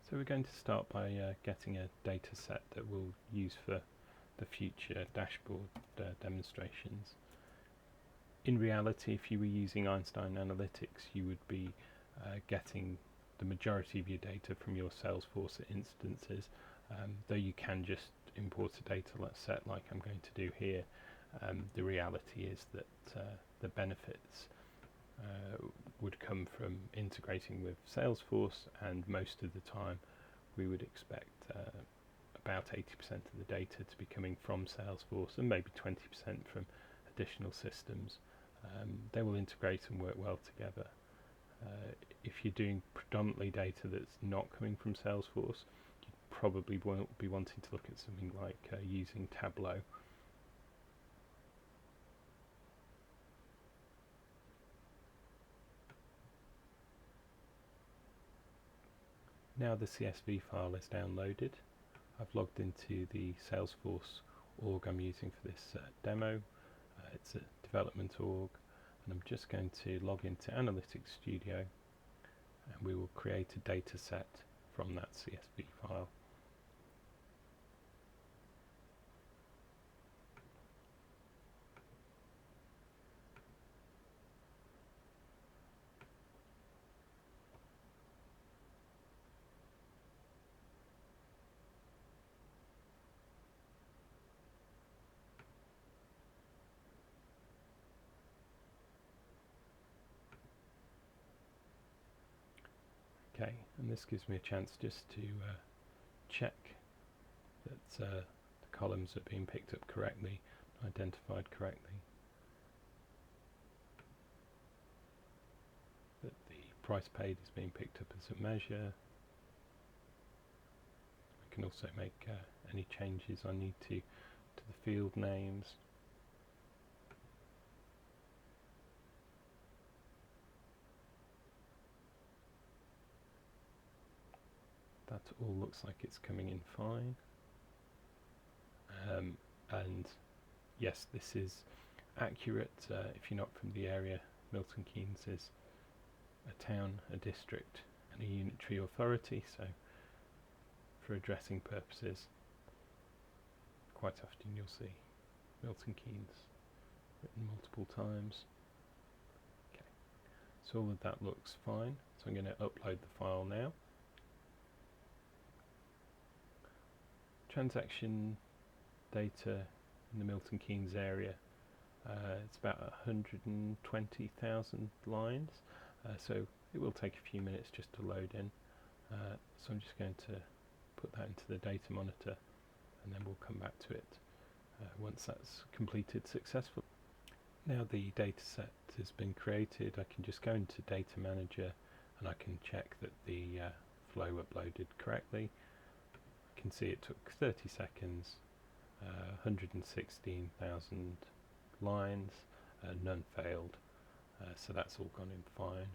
So we're going to start by getting a data set that we'll use for the future dashboard demonstrations. In reality, if you were using Einstein Analytics, you would be getting the majority of your data from your Salesforce instances, though you can just import a data set like I'm going to do here. The reality is that the benefits would come from integrating with Salesforce, and most of the time we would expect about 80% of the data to be coming from Salesforce and maybe 20% from additional systems. They will integrate and work well together. If you're doing predominantly data that's not coming from Salesforce, you probably won't be wanting to look at something like using Tableau. Now the CSV file is downloaded. I've logged into the Salesforce org I'm using for this demo. It's a development org, and I'm just going to log into Analytics Studio, and we will create a data set from that CSV file. Okay, and this gives me a chance just to check that the columns are being picked up correctly, identified correctly, that the price paid is being picked up as a measure. I can also make any changes I need to the field names. That all looks like it's coming in fine. And yes, this is accurate. If you're not from the area, Milton Keynes is a town, a district, and a unitary authority, so for addressing purposes, quite often you'll see Milton Keynes written multiple times. Okay, so all of that looks fine, so I'm going to upload the file now. Transaction data in the Milton Keynes area, it's about 120,000 lines, so it will take a few minutes just to load in. So I'm just going to put that into the data monitor, and then we'll come back to it once that's completed successfully. Now the data set has been created, I can just go into Data Manager and I can check that the flow uploaded correctly. I can see it took 30 seconds, 116,000 lines, none failed, so that's all gone in fine.